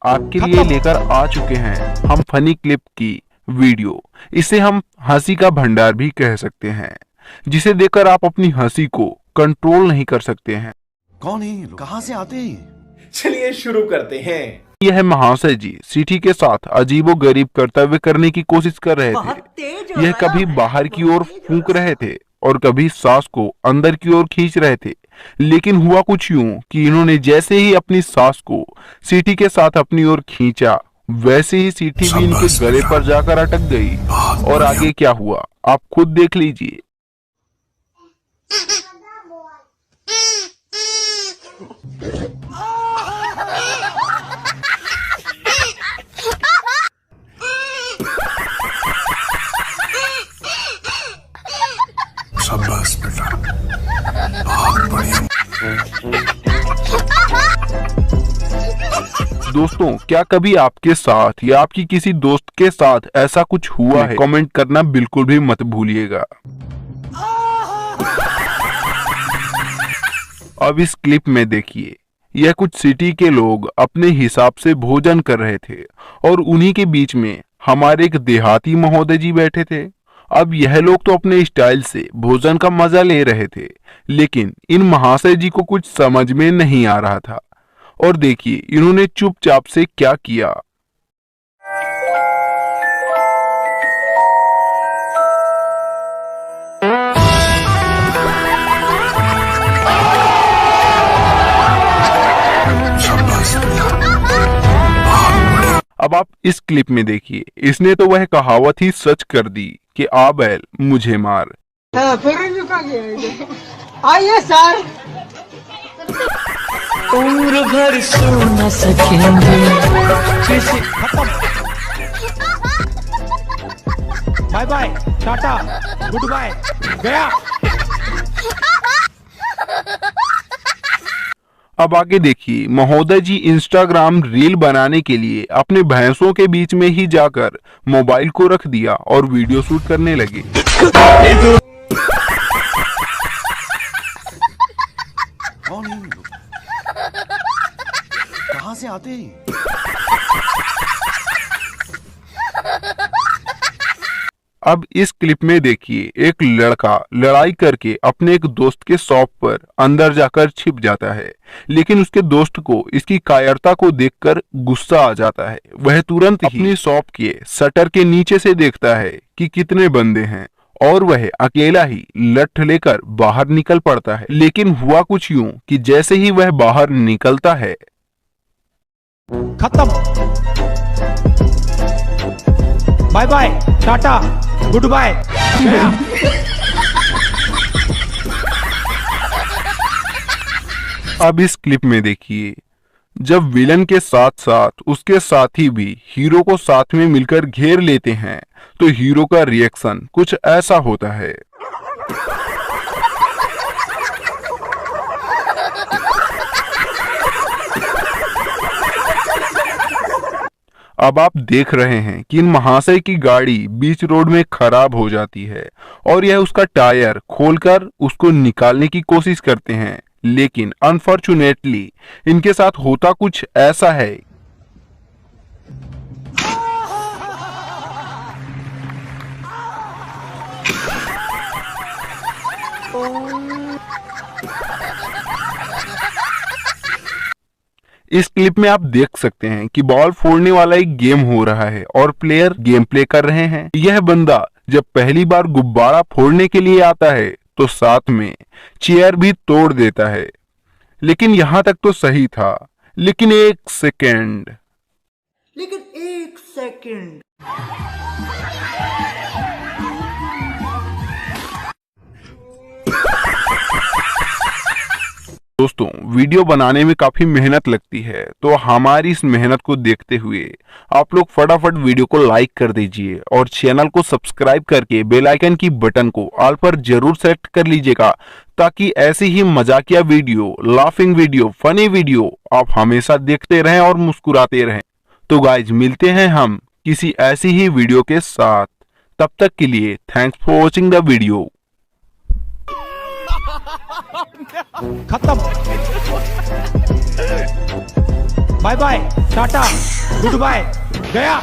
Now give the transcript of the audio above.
आपके लिए लेकर आ चुके हैं हम फनी क्लिप की वीडियो। इसे हम हंसी का भंडार भी कह सकते हैं, जिसे देखकर आप अपनी हंसी को कंट्रोल नहीं कर सकते हैं। कौन है ये लोग? कहां से आते हैं? चलिए शुरू करते हैं। यह महाशय जी सीटी के साथ अजीबो गरीब कर्तव्य करने की कोशिश कर रहे थे। यह कभी बाहर की ओर फूंक रहे थे और कभी सांस को अंदर की ओर खींच रहे थे, लेकिन हुआ कुछ यूं कि इन्होंने जैसे ही अपनी सांस को सीटी के साथ अपनी ओर खींचा, वैसे ही सीटी भी इनके गले पर जाकर अटक गई। और आगे क्या हुआ आप खुद देख लीजिए। शाबाश बेटा, बहुत बढ़िया। दोस्तों, क्या कभी आपके साथ या आपकी किसी दोस्त के साथ ऐसा कुछ हुआ है? कमेंट करना बिल्कुल भी मत भूलिएगा। अब इस क्लिप में देखिए, यह कुछ सिटी के लोग अपने हिसाब से भोजन कर रहे थे और उन्हीं के बीच में हमारे एक देहाती महोदय जी बैठे थे। अब यह लोग तो अपने स्टाइल से भोजन का मजा ले रहे थे, लेकिन इन महाशय जी को कुछ समझ में नहीं आ रहा था। और देखिए इन्होंने चुपचाप से क्या किया। अब आप इस क्लिप में देखिए, इसने तो वह कहावत ही सच कर दी कि आ बैल मुझे मार। आइए सर। उम्र भर सो न सकेंगे। Bye bye, tata, good bye, गया। अब आगे देखिए, महोदय जी इंस्टाग्राम रील बनाने के लिए अपने भैंसों के बीच में ही जाकर मोबाइल को रख दिया और वीडियो शूट करने लगे। कौन है ये लोग? कहां से आते हैं? अब इस क्लिप में देखिए, एक लड़का लड़ाई करके अपने एक दोस्त के शॉप पर अंदर जाकर छिप जाता है, लेकिन उसके दोस्त को इसकी कायरता को देखकर गुस्सा आ जाता है। वह तुरंत अपनी शॉप के शटर के नीचे से देखता है कि कितने बंदे हैं और वह अकेला ही लठ लेकर बाहर निकल पड़ता है। लेकिन हुआ कुछ यूं कि जैसे ही वह बाहर निकलता है, खत्म। Bye bye, tata, good bye, गया। अब इस क्लिप में देखिए, जब विलन के साथ साथ उसके साथी भी हीरो को साथ में मिलकर घेर लेते हैं, तो हीरो का रिएक्शन कुछ ऐसा होता है। अब आप देख रहे हैं कि इन महाशय की गाड़ी बीच रोड में खराब हो जाती है और यह उसका टायर खोलकर उसको निकालने की कोशिश करते हैं, लेकिन अनफॉर्चुनेटली इनके साथ होता कुछ ऐसा है। इस क्लिप में आप देख सकते हैं कि बॉल फोड़ने वाला एक गेम हो रहा है और प्लेयर गेम प्ले कर रहे हैं। यह बंदा जब पहली बार गुब्बारा फोड़ने के लिए आता है तो साथ में चेयर भी तोड़ देता है। लेकिन यहां तक तो सही था, लेकिन एक सेकेंड दोस्तों, वीडियो बनाने में काफी मेहनत लगती है, तो हमारी इस मेहनत को देखते हुए आप लोग फटाफट वीडियो को लाइक कर दीजिए और चैनल को सब्सक्राइब करके बेल आइकन की बटन को ऑल पर जरूर सेट कर लीजिएगा, ताकि ऐसी ही मजाकिया video, laughing video, funny video आप हमेशा देखते रहें और मुस्कुराते रहें। तो गाइज, मिलते हैं हम किसी ऐसी ही वीडियो के साथ। तब तक के लिए thanks for watching the video. खत्म। Bye bye. Tata good bye गया।